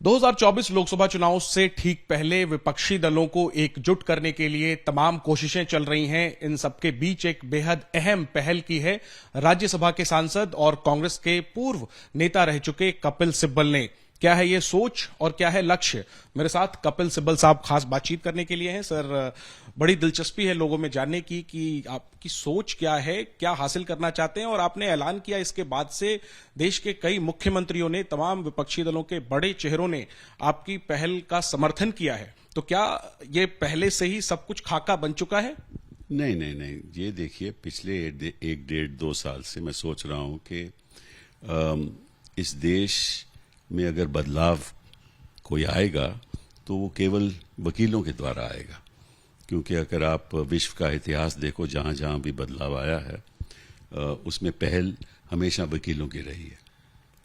2024 लोकसभा चुनाव से ठीक पहले विपक्षी दलों को एकजुट करने के लिए तमाम कोशिशें चल रही हैं। इन सबके बीच एक बेहद अहम पहल की है राज्यसभा के सांसद और कांग्रेस के पूर्व नेता रह चुके कपिल सिब्बल ने। क्या है ये सोच और क्या है लक्ष्य? मेरे साथ कपिल सिब्बल साहब खास बातचीत करने के लिए हैं। सर, बड़ी दिलचस्पी है लोगों में जानने की कि आपकी सोच क्या है, क्या हासिल करना चाहते हैं। और आपने ऐलान किया, इसके बाद से देश के कई मुख्यमंत्रियों ने, तमाम विपक्षी दलों के बड़े चेहरों ने आपकी पहल का समर्थन किया है। तो क्या ये पहले से ही सब कुछ खाका बन चुका है? नहीं नहीं नहीं, ये देखिए, पिछले 1 डेढ़ 2 साल से मैं सोच रहा हूं कि इस देश में अगर बदलाव कोई आएगा तो वो केवल वकीलों के द्वारा आएगा। क्योंकि अगर आप विश्व का इतिहास देखो, जहां जहां भी बदलाव आया है उसमें पहल हमेशा वकीलों की रही है।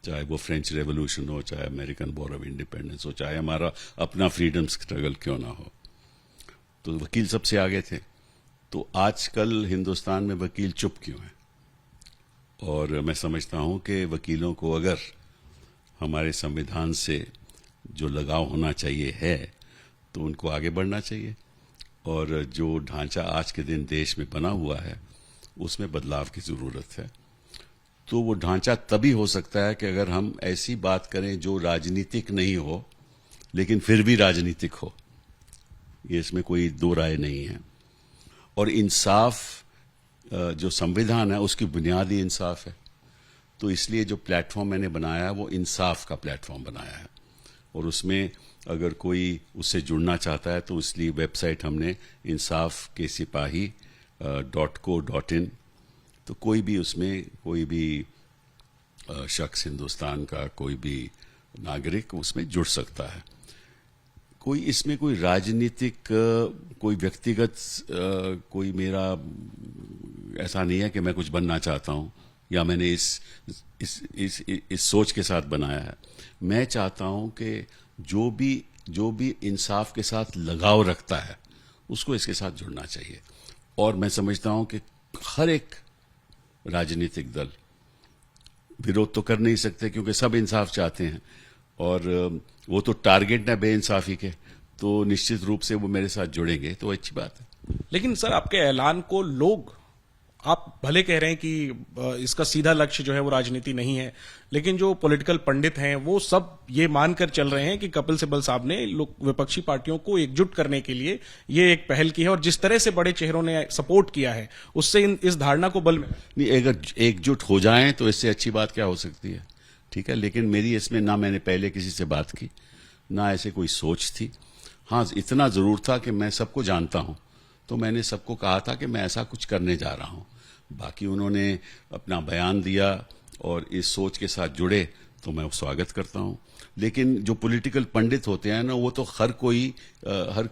चाहे वो फ्रेंच रेवोल्यूशन हो, चाहे अमेरिकन वॉर ऑफ इंडिपेंडेंस हो, चाहे हमारा अपना फ्रीडम स्ट्रगल क्यों ना हो, तो वकील सबसे आगे थे। तो आजकल हिंदुस्तान में वकील चुप क्यों है? और मैं समझता हूं कि वकीलों को अगर हमारे संविधान से जो लगाव होना चाहिए है तो उनको आगे बढ़ना चाहिए। और जो ढांचा आज के दिन देश में बना हुआ है उसमें बदलाव की जरूरत है। तो वो ढांचा तभी हो सकता है कि अगर हम ऐसी बात करें जो राजनीतिक नहीं हो लेकिन फिर भी राजनीतिक हो। ये इसमें कोई दो राय नहीं है। और इंसाफ, जो संविधान है उसकी बुनियाद ही इंसाफ है। तो इसलिए जो प्लेटफॉर्म मैंने बनाया है वो इंसाफ का प्लेटफॉर्म बनाया है। और उसमें अगर कोई उससे जुड़ना चाहता है तो इसलिए वेबसाइट हमने insafkesipahi.co.in, तो कोई भी उसमें, कोई भी शख्स, हिंदुस्तान का कोई भी नागरिक उसमें जुड़ सकता है। कोई इसमें कोई राजनीतिक, कोई व्यक्तिगत, कोई मेरा ऐसा नहीं है कि मैं कुछ बनना चाहता हूं या मैंने इस सोच के साथ बनाया है। मैं चाहता हूं कि जो भी इंसाफ के साथ लगाव रखता है उसको इसके साथ जुड़ना चाहिए। और मैं समझता हूं कि हर एक राजनीतिक दल विरोध तो कर नहीं सकते क्योंकि सब इंसाफ चाहते हैं। और वो तो टारगेट ना बेइंसाफी के, तो निश्चित रूप से वो मेरे साथ जुड़ेंगे तो अच्छी बात है। लेकिन सर, आपके ऐलान को लोग, आप भले कह रहे हैं कि इसका सीधा लक्ष्य जो है वो राजनीति नहीं है, लेकिन जो पॉलिटिकल पंडित हैं वो सब ये मानकर चल रहे हैं कि कपिल सिब्बल साहब ने विपक्षी पार्टियों को एकजुट करने के लिए ये एक पहल की है। और जिस तरह से बड़े चेहरों ने सपोर्ट किया है उससे इस धारणा को बल में नहीं, अगर एकजुट हो जाएं तो इससे अच्छी बात क्या हो सकती है? ठीक है, लेकिन मेरी इसमें ना मैंने पहले किसी से बात की, ना ऐसे कोई सोच थी। हाँ, इतना जरूर था कि मैं सबको जानता हूं, तो मैंने सबको कहा था कि मैं ऐसा कुछ करने जा रहा हूं। बाकी उन्होंने अपना बयान दिया और इस सोच के साथ जुड़े तो मैं स्वागत करता हूं। लेकिन जो पॉलिटिकल पंडित होते हैं ना, वो तो हर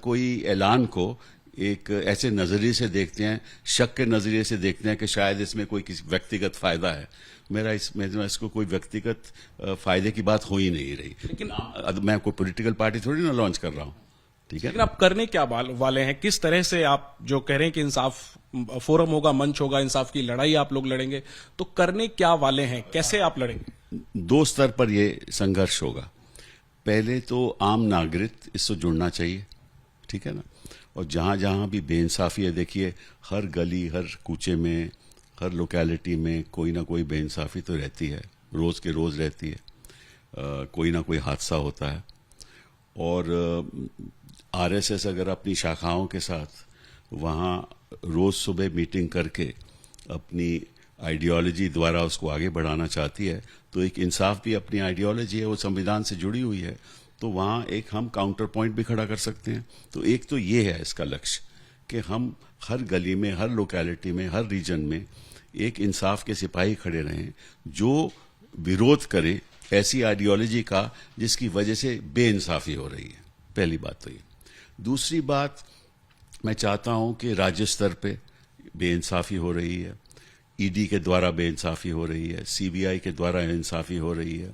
कोई ऐलान को एक ऐसे नजरिए से देखते हैं, शक के नजरिए से देखते हैं कि शायद इसमें कोई किसी व्यक्तिगत फायदा है। मेरा इसको कोई व्यक्तिगत फायदे की बात हो ही नहीं रही। लेकिन मैं कोई पॉलिटिकल पार्टी थोड़ी ना लॉन्च कर रहा हूं। ठीक है, लेकिन आप करने क्या वाले हैं? किस तरह से आप जो कह रहे हैं कि इंसाफ फोरम होगा, मंच होगा, इंसाफ की लड़ाई आप लोग लड़ेंगे, तो करने क्या वाले हैं? कैसे आप लड़ेंगे? 2 स्तर पर ये संघर्ष होगा। पहले तो आम नागरिक इससे जुड़ना चाहिए, ठीक है ना। और जहां जहां भी बेइंसाफी है, देखिए हर गली, हर कूचे में, हर लोकेलिटी में कोई ना कोई बेइंसाफी तो रहती है, रोज के रोज रहती है। कोई ना कोई हादसा होता है। और आरएसएस अगर अपनी शाखाओं के साथ वहाँ रोज सुबह मीटिंग करके अपनी आइडियोलॉजी द्वारा उसको आगे बढ़ाना चाहती है, तो एक इंसाफ भी अपनी आइडियोलॉजी है, वो संविधान से जुड़ी हुई है, तो वहाँ एक हम काउंटर पॉइंट भी खड़ा कर सकते हैं। तो एक तो ये है इसका लक्ष्य कि हम हर गली में, हर लोकेलिटी में, हर रीजन में एक इंसाफ के सिपाही खड़े रहें जो विरोध करें ऐसी आइडियोलॉजी का जिसकी वजह से बेइंसाफी हो रही है। पहली बात तो ये। दूसरी बात, मैं चाहता हूं कि राज्य स्तर पे बेइंसाफी हो रही है, ईडी के द्वारा बेइंसाफी हो रही है, सीबीआई के द्वारा बेइंसाफी हो रही है,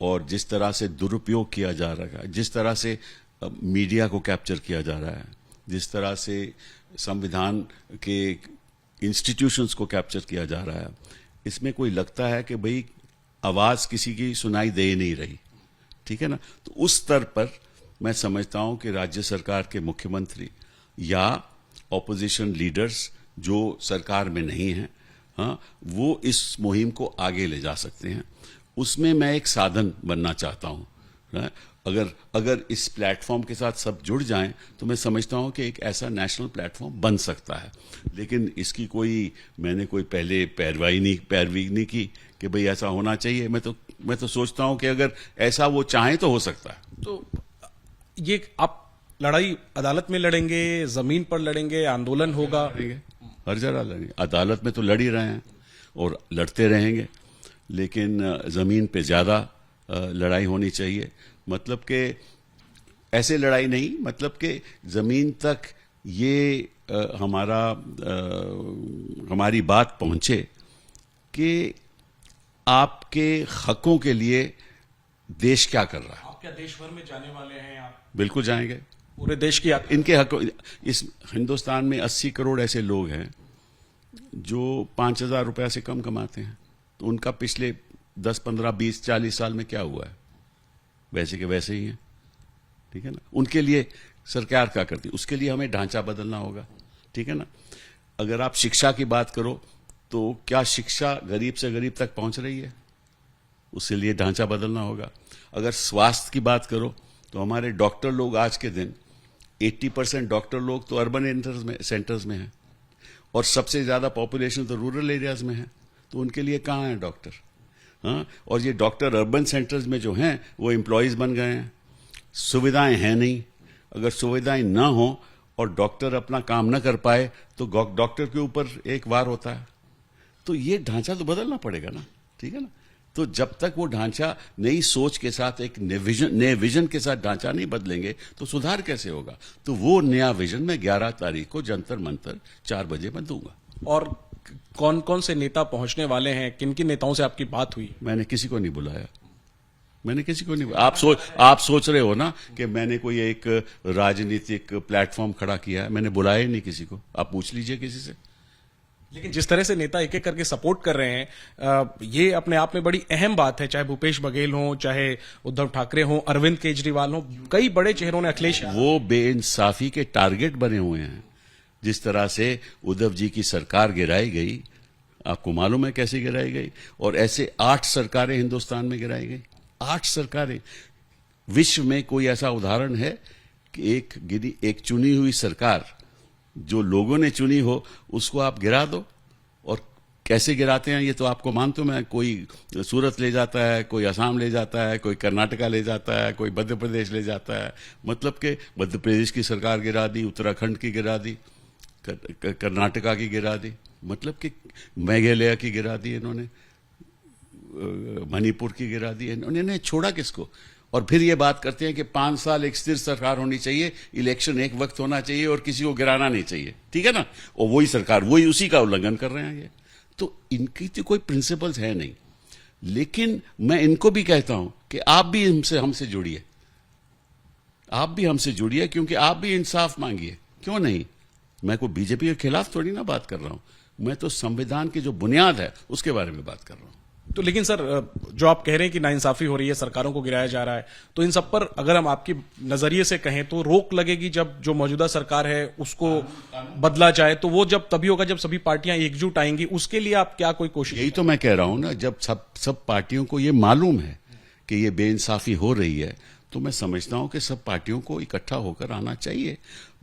और जिस तरह से दुरुपयोग किया जा रहा है, जिस तरह से मीडिया को कैप्चर किया जा रहा है, जिस तरह से संविधान के इंस्टीट्यूशंस को कैप्चर किया जा रहा है, इसमें कोई लगता है कि भाई आवाज किसी की सुनाई दे नहीं रही। ठीक है ना। तो उस स्तर पर मैं समझता हूं कि राज्य सरकार के मुख्यमंत्री या ऑपोजिशन लीडर्स जो सरकार में नहीं हैं, हाँ, वो इस मुहिम को आगे ले जा सकते हैं। उसमें मैं एक साधन बनना चाहता हूं। अगर इस प्लेटफॉर्म के साथ सब जुड़ जाएं तो मैं समझता हूं कि एक ऐसा नेशनल प्लेटफॉर्म बन सकता है। लेकिन इसकी मैंने कोई पहले पैरवी नहीं की कि भाई ऐसा होना चाहिए। मैं तो सोचता हूं कि अगर ऐसा वो चाहें तो हो सकता है। तो ये आप लड़ाई अदालत में लड़ेंगे, जमीन पर लड़ेंगे, आंदोलन होगा? हर जगह लड़ेंगे। अदालत में तो लड़ ही रहे हैं और लड़ते रहेंगे, लेकिन जमीन पे ज्यादा लड़ाई होनी चाहिए। मतलब कि ऐसे लड़ाई नहीं, मतलब कि जमीन तक ये हमारी बात पहुंचे कि आपके हकों के लिए देश क्या कर रहा है। आप क्या देश भर में जाने वाले हैं? आप बिल्कुल जाएंगे। पूरे देश की इनके हक, इस हिंदुस्तान में 80 करोड़ ऐसे लोग हैं जो 5,000 रुपया से कम कमाते हैं। तो उनका पिछले 10, 15, 20, 40 साल में क्या हुआ है? वैसे के वैसे ही हैं, ठीक है ना। उनके लिए सरकार क्या करती है? उसके लिए हमें ढांचा बदलना होगा, ठीक है ना। अगर आप शिक्षा की बात करो तो क्या शिक्षा गरीब से गरीब तक पहुंच रही है? उसके लिए ढांचा बदलना होगा। अगर स्वास्थ्य की बात करो तो हमारे डॉक्टर लोग आज के दिन 80% डॉक्टर लोग तो अर्बन सेंटर्स में हैं और सबसे ज्यादा पॉपुलेशन तो रूरल एरियाज में है। तो उनके लिए कहाँ है डॉक्टर? हाँ, और ये डॉक्टर अर्बन सेंटर्स में जो हैं वो एम्प्लॉयज बन गए हैं। सुविधाएं हैं नहीं। अगर सुविधाएं ना हो और डॉक्टर अपना काम ना कर पाए तो डॉक्टर के ऊपर एक वार होता है। तो ये ढांचा तो बदलना पड़ेगा ना, ठीक है ना। तो जब तक वो ढांचा नई सोच के साथ, एक नए विजन के साथ ढांचा नहीं बदलेंगे तो सुधार कैसे होगा? तो वो नया विजन मैं 11 तारीख को जंतर मंतर 4 बजे मैं दूंगा। और कौन कौन से नेता पहुंचने वाले हैं? किन किन नेताओं से आपकी बात हुई? मैंने किसी को नहीं बुलाया। मैंने किसी को नहीं। आप सोच रहे हो ना कि मैंने कोई एक राजनीतिक प्लेटफॉर्म खड़ा किया है। मैंने बुलाया ही नहीं किसी को। आप पूछ लीजिए किसी से। लेकिन जिस तरह से नेता एक एक करके सपोर्ट कर रहे हैं, ये अपने आप में बड़ी अहम बात है। चाहे भूपेश बघेल हो, चाहे उद्धव ठाकरे हो, अरविंद केजरीवाल हो, कई बड़े चेहरों ने, अखिलेश, वो बेइंसाफी के टारगेट बने हुए हैं। जिस तरह से उद्धव जी की सरकार गिराई गई, आपको मालूम है कैसे गिराई गई। और ऐसे 8 सरकारें हिंदुस्तान में गिराई गई। 8 सरकारें। विश्व में कोई ऐसा उदाहरण है कि एक चुनी हुई सरकार जो लोगों ने चुनी हो उसको आप गिरा दो? और कैसे गिराते हैं ये तो आपको मानता हूं मैं। कोई सूरत ले जाता है, कोई असम ले जाता है, कोई कर्नाटका ले जाता है, कोई मध्य प्रदेश ले जाता है। मतलब कि मध्य प्रदेश की सरकार गिरा दी, उत्तराखंड की गिरा दी, कर्नाटका की गिरा दी, मतलब कि मेघालय की गिरा दी इन्होंने, मणिपुर की गिरा दी इन्होंने। छोड़ा किसको? और फिर ये बात करते हैं कि 5 साल एक स्थिर सरकार होनी चाहिए, इलेक्शन एक वक्त होना चाहिए और किसी को गिराना नहीं चाहिए, ठीक है ना। और वही सरकार, वही उसी का उल्लंघन कर रहे हैं ये। तो इनकी तो कोई प्रिंसिपल्स है नहीं। लेकिन मैं इनको भी कहता हूं कि आप भी हमसे जुड़िए। आप भी हमसे जुड़िए, क्योंकि आप भी इंसाफ मांगिए। क्यों नहीं? मैं कोई बीजेपी के खिलाफ थोड़ी ना बात कर रहा हूं। मैं तो संविधान की जो बुनियाद है उसके बारे में बात कर रहा हूं। तो लेकिन सर, जो आप कह रहे हैं कि नाइंसाफी हो रही है, सरकारों को गिराया जा रहा है, तो इन सब पर अगर हम आपकी नजरिए से कहें तो रोक लगेगी जब जो मौजूदा सरकार है उसको बदला जाए। तो वो जब तभी होगा जब सभी पार्टियां एकजुट आएंगी। उसके लिए आप क्या कोई कोशिश? यही तो मैं कह रहा हूं ना, जब सब पार्टियों को ये मालूम है कि ये बेइंसाफी हो रही है तो मैं समझता हूं कि सब पार्टियों को इकट्ठा होकर आना चाहिए।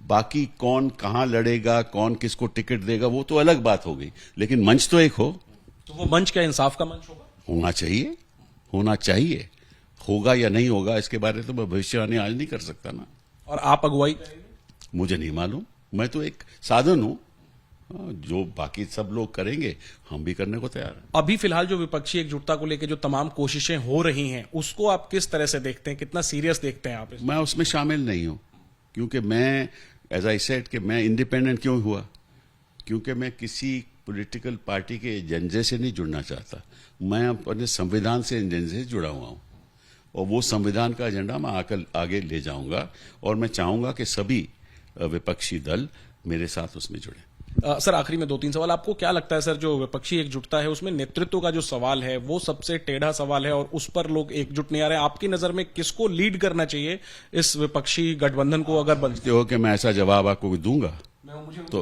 बाकी कौन कहां लड़ेगा, कौन किसको टिकट देगा, वो तो अलग बात हो गई। लेकिन मंच तो एक हो। तो वो मंच क्या इंसाफ का मंच होगा? होना चाहिए, होना चाहिए। होगा या नहीं होगा इसके बारे में तो मैं भविष्यवाणी आज नहीं कर सकता ना। और आप अगुवाई करेंगे? मुझे नहीं मालूम। मैं तो एक साधन हूं। जो बाकी सब लोग करेंगे हम भी करने को तैयार हैं। अभी फिलहाल जो विपक्षी एकजुटता को लेकर जो तमाम कोशिशें हो रही हैं उसको आप किस तरह से देखते हैं? कितना सीरियस देखते हैं आप इसमें? मैं उसमें शामिल नहीं हूं, क्योंकि मैं, एज आई सेड, कि मैं इंडिपेंडेंट क्यों हुआ? क्योंकि मैं किसी पॉलिटिकल पार्टी के एजेंडे से नहीं जुड़ना चाहता। मैं अपने संविधान से एजेंडे से जुड़ा हुआ हूं और वो संविधान का एजेंडा मैं आगे ले जाऊंगा और मैं चाहूंगा कि सभी विपक्षी दल मेरे साथ उसमें जुड़े। सर आखिरी में 2-3 सवाल। आपको क्या लगता है सर, जो विपक्षी एकजुटता है उसमें नेतृत्व का जो सवाल है वो सबसे टेढ़ा सवाल है और उस पर लोग एकजुट नहीं आ रहे हैं। आपकी नजर में किसको लीड करना चाहिए इस विपक्षी गठबंधन को अगर समझते हो कि मैं ऐसा जवाब आपको दूंगा? तो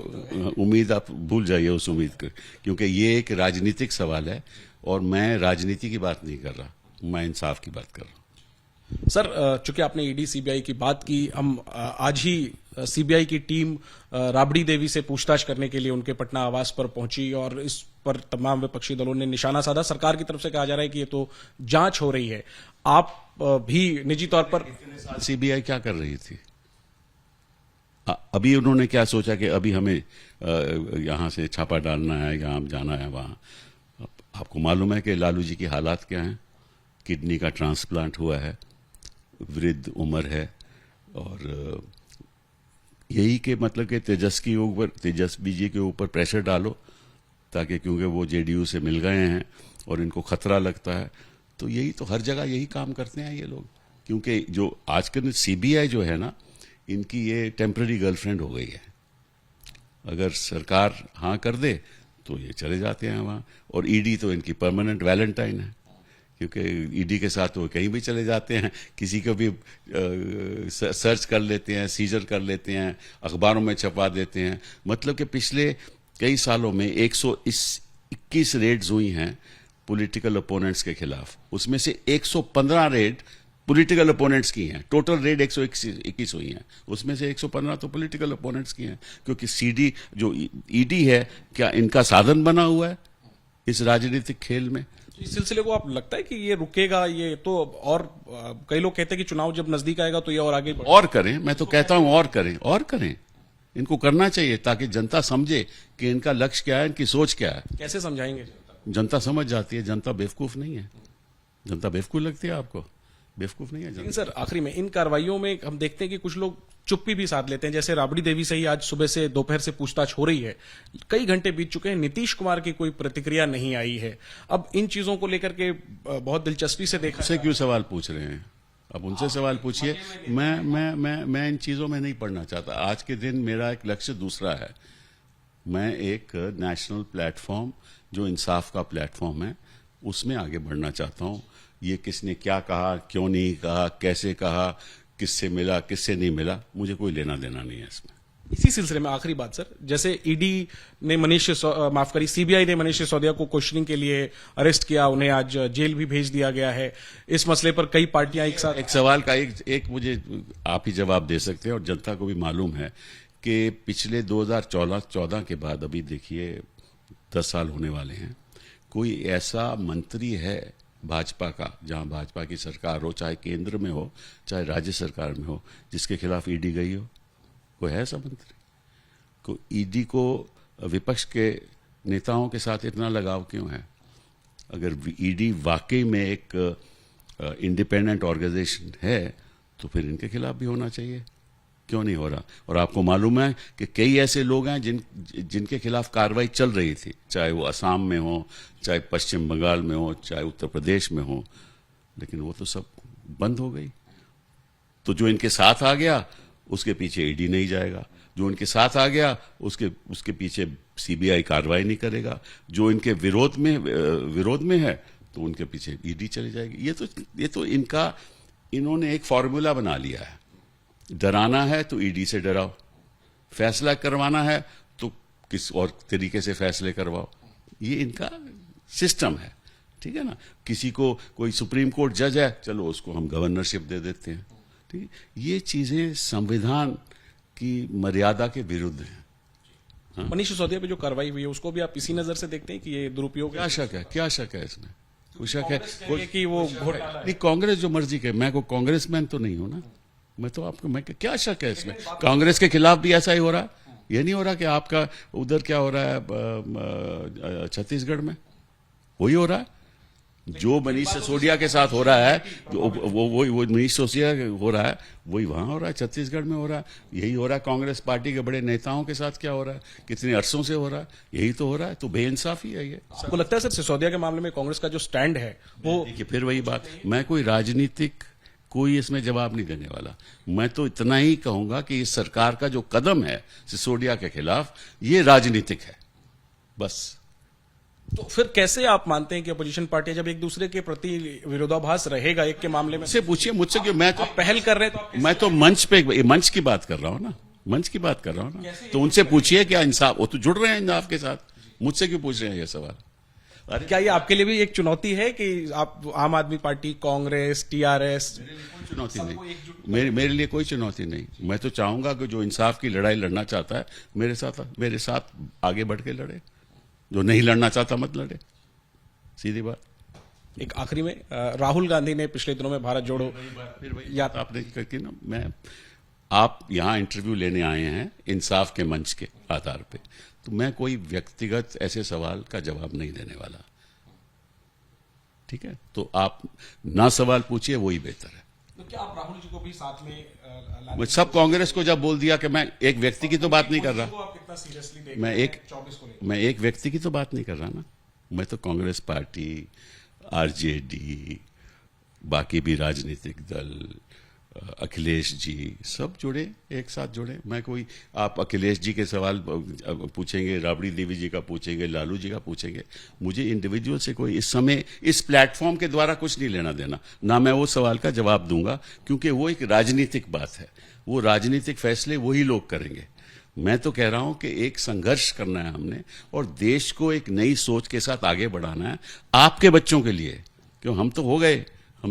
उम्मीद आप भूल जाइए उस उम्मीद को, क्योंकि ये एक राजनीतिक सवाल है और मैं राजनीति की बात नहीं कर रहा, मैं इंसाफ की बात कर रहा हूं। सर चूंकि आपने ईडी सीबीआई की बात की, हम आज ही सीबीआई की टीम राबड़ी देवी से पूछताछ करने के लिए उनके पटना आवास पर पहुंची और इस पर तमाम विपक्षी दलों ने निशाना साधा। सरकार की तरफ से कहा जा रहा है कि ये तो जांच हो रही है। आप भी निजी तौर पर सीबीआई क्या कर रही थी? अभी उन्होंने क्या सोचा कि अभी हमें यहां से छापा डालना है, यहां जाना है वहां? आपको मालूम है कि लालू जी की हालात क्या हैं? किडनी का ट्रांसप्लांट हुआ है, वृद्ध उम्र है, और यही के मतलब कि तेजस्वी जी के ऊपर प्रेशर डालो, ताकि क्योंकि वो जेडीयू से मिल गए हैं और इनको खतरा लगता है, तो यही तो हर जगह यही काम करते हैं ये लोग। क्योंकि जो आजकल सीबीआई जो है ना, इनकी ये टेम्पररी गर्लफ्रेंड हो गई है। अगर सरकार हाँ कर दे तो ये चले जाते हैं वहाँ, और ईडी तो इनकी परमानेंट वैलेंटाइन है, क्योंकि ईडी के साथ वो कहीं भी चले जाते हैं, किसी को भी सर्च कर लेते हैं, सीजर कर लेते हैं, अखबारों में छपा देते हैं। मतलब कि पिछले कई सालों में 121 रेड्स हुई हैं पॉलिटिकल अपोनेंट्स के खिलाफ, उसमें से 115 रेड पॉलिटिकल अपोनेंट्स की हैं। टोटल रेड 121 हुई हैं, उसमें से 115 तो पॉलिटिकल अपोनेंट्स की हैं, क्योंकि सीडी जो ईडी है, क्या इनका साधन बना हुआ है इस राजनीतिक खेल में? इस सिलसिले को आप लगता है कि ये रुकेगा? ये तो और कई लोग कहते हैं कि चुनाव जब नजदीक आएगा तो ये और आगे और करें, मैं तो कहता हूं और करें, इनको करना चाहिए, ताकि जनता समझे कि इनका लक्ष्य क्या है, इनकी सोच क्या है। कैसे समझाएंगे? जनता समझ जाती है, जनता बेवकूफ नहीं है। जनता बेवकूफ लगती है आपको? बेवकूफ नहीं है जनता। लेकिन सर आखिरी में इन कार्रवाइयों में हम देखते हैं कि कुछ लोग चुप्पी भी साध लेते हैं। जैसे राबड़ी देवी से ही आज सुबह से दोपहर से पूछताछ हो रही है, कई घंटे बीत चुके हैं, नीतीश कुमार की कोई प्रतिक्रिया नहीं आई है। अब इन चीजों को लेकर के बहुत दिलचस्पी से देखा। उनसे क्यों सवाल पूछ रहे हैं? अब उनसे सवाल पूछिए। मैं इन चीजों में नहीं पढ़ना चाहता। आज के दिन मेरा एक लक्ष्य दूसरा है। मैं एक नेशनल प्लेटफॉर्म, जो इंसाफ का प्लेटफॉर्म है, उसमें आगे बढ़ना चाहता हूं। ये किसने क्या कहा, क्यों नहीं कहा, कैसे कहा, किससे मिला, किससे नहीं मिला, मुझे कोई लेना देना नहीं है इसमें। इसी सिलसिले में आखिरी बात सर, जैसे ईडी ने सीबीआई ने मनीष सिसोदिया को क्वेश्चनिंग के लिए अरेस्ट किया, उन्हें आज जेल भी भेज दिया गया है। इस मसले पर कई पार्टियां एक साथ। एक सवाल का एक मुझे आप ही जवाब दे सकते हैं, और जनता को भी मालूम है कि पिछले 2014 के बाद अभी देखिए 10 साल होने वाले हैं, कोई ऐसा मंत्री है भाजपा का, जहां भाजपा की सरकार हो, चाहे केंद्र में हो चाहे राज्य सरकार में हो, जिसके खिलाफ ईडी गई हो? कोई है ऐसा मंत्री? को ईडी को विपक्ष के नेताओं के साथ इतना लगाव क्यों है? अगर ईडी वाकई में एक इंडिपेंडेंट ऑर्गेनाइजेशन है तो फिर इनके खिलाफ भी होना चाहिए। क्यों नहीं हो रहा? और आपको मालूम है कि कई ऐसे लोग हैं जिनके खिलाफ कार्रवाई चल रही थी, चाहे वो असम में हो, चाहे पश्चिम बंगाल में हो, चाहे उत्तर प्रदेश में हो, लेकिन वो तो सब बंद हो गई। तो जो इनके साथ आ गया उसके पीछे ईडी नहीं जाएगा, जो इनके साथ आ गया उसके पीछे सीबीआई कार्रवाई नहीं करेगा, जो इनके विरोध में है तो उनके पीछे ईडी चली जाएगी। ये तो इन्होंने एक फॉर्मूला बना लिया है। डराना है तो ईडी से डराओ, फैसला करवाना है तो किस और तरीके से फैसले करवाओ। ये इनका सिस्टम है, ठीक है ना। किसी को कोई सुप्रीम कोर्ट जज है, चलो उसको हम गवर्नरशिप दे देते हैं, ठीक। ये चीजें संविधान की मर्यादा के विरुद्ध हैं। हाँ? मनीष सिसोदिया पे जो कार्रवाई हुई है उसको भी आप इसी नजर से देखते हैं कि ये दुरुपयोग? क्या शक है इसमें? कोई शक है कि वो घोटाला नहीं? कांग्रेस जो मर्जी करे, मैं को कांग्रेसमैन तो नहीं हूं ना, मैं क्या शक है इसमें? कांग्रेस के खिलाफ भी ऐसा ही हो रहा है। ये नहीं हो रहा कि आपका उधर क्या हो रहा है छत्तीसगढ़ में, वही हो रहा है जो मनीष सिसोदिया के साथ हो रहा है, वो मनीष सिसोदिया हो रहा है, वही वहां हो रहा है, छत्तीसगढ़ में हो रहा है। यही हो रहा है कांग्रेस पार्टी के बड़े नेताओं के साथ, क्या हो रहा है, कितने अरसों से हो रहा है, यही तो हो रहा है। तो बेइंसाफी है ये। आपको लगता है सर सिसोदिया के मामले में कांग्रेस का जो स्टैंड है वो? देखिए फिर वही बात, मैं कोई राजनीतिक कोई इसमें जवाब नहीं देने वाला। मैं तो इतना ही कहूंगा कि इस सरकार का जो कदम है सिसोदिया के खिलाफ, ये राजनीतिक है, बस। तो फिर कैसे आप मानते हैं कि अपोजिशन पार्टी जब एक दूसरे के प्रति विरोधाभास रहेगा एक के मामले में, से पूछिए मुझसे क्यों, मैं तो आप पहल कर रहे हैं तो आप मैं तो मंच की बात कर रहा हूं ना, मंच की बात कर रहा हूं ना। तो उनसे पूछिए क्या इंसाफ, वो तो जुड़ रहे हैं इंसाफ के साथ, मुझसे क्यों पूछ रहे हैं ये सवाल? अरे क्या ये आपके लिए भी एक चुनौती है कि आप आम आदमी पार्टी, कांग्रेस, टीआरएस? चुनौती नहीं, मेरे लिए कोई चुनौती नहीं। मैं तो चाहूंगा कि जो इंसाफ की लड़ाई लड़ना चाहता है मेरे साथ आगे बढ़ के लड़े, जो नहीं लड़ना चाहता मत लड़े, सीधी बात। एक आखिरी में, राहुल गांधी ने पिछले दिनों में भारत जोड़ो या आपने करके ना, आप यहां इंटरव्यू लेने आए हैं इंसाफ के मंच के आधार पे, तो मैं कोई व्यक्तिगत ऐसे सवाल का जवाब नहीं देने वाला, ठीक है? तो आप ना सवाल पूछिए, वही बेहतर है। तो क्या आप राहुल जी को भी साथ में मैं सब कांग्रेस को जब बोल दिया कि मैं एक व्यक्ति की तो बात नहीं कर रहा, आप कितना सीरियसली देख मैं रहे हैं एक 24 को लेकर? मैं एक व्यक्ति की तो बात नहीं कर रहा ना, मैं तो कांग्रेस पार्टी, आरजेडी, बाकी भी राजनीतिक दल, अखिलेश जी, सब जुड़े, एक साथ जुड़े। मैं कोई, आप अखिलेश जी के सवाल पूछेंगे, राबड़ी देवी जी का पूछेंगे, लालू जी का पूछेंगे, मुझे इंडिविजुअल से कोई इस समय इस प्लेटफॉर्म के द्वारा कुछ नहीं लेना देना, ना मैं वो सवाल का जवाब दूंगा, क्योंकि वो एक राजनीतिक बात है, वो राजनीतिक फैसले वही लोग करेंगे। मैं तो कह रहा हूं कि एक संघर्ष करना है हमने, और देश को एक नई सोच के साथ आगे बढ़ाना है, आपके बच्चों के लिए। क्यों, हम तो हो गए,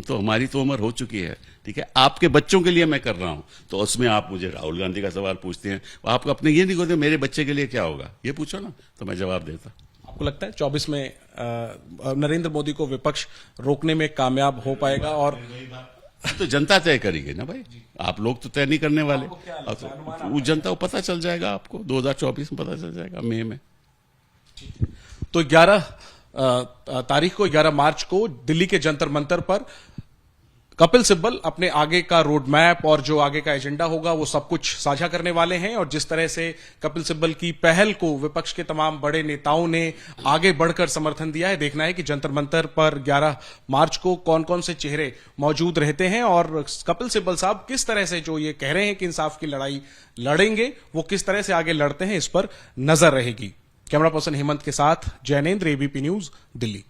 हमारी तो उम्र हो चुकी है, ठीक है? आपके बच्चों के लिए मैं कर रहा हूं, तो उसमें आप मुझे राहुल गांधी का सवाल पूछते हैं, आप अपने ये नहीं कहते मेरे बच्चे के लिए क्या होगा, ये पूछो ना, तो मैं जवाब देता। आपको लगता है 24 में नरेंद्र मोदी को विपक्ष रोकने में कामयाब हो पाएगा? और तो जनता तय करेगी ना भाई, आप लोग तो तय नहीं करने वाले, वो जनता को पता चल जाएगा, आपको 2024 में पता चल जाएगा, मई में। तो 11 तारीख को, 11 मार्च को दिल्ली के जंतर मंतर पर कपिल सिब्बल अपने आगे का रोड मैप और जो आगे का एजेंडा होगा वो सब कुछ साझा करने वाले हैं। और जिस तरह से कपिल सिब्बल की पहल को विपक्ष के तमाम बड़े नेताओं ने आगे बढ़कर समर्थन दिया है, देखना है कि जंतर मंतर पर 11 मार्च को कौन कौन से चेहरे मौजूद रहते हैं और कपिल सिब्बल साहब किस तरह से जो ये कह रहे हैं कि इंसाफ की लड़ाई लड़ेंगे, वो किस तरह से आगे लड़ते हैं, इस पर नजर रहेगी। कैमरा पर्सन हेमंत के साथ जैनेंद्र, एबीपी न्यूज, दिल्ली।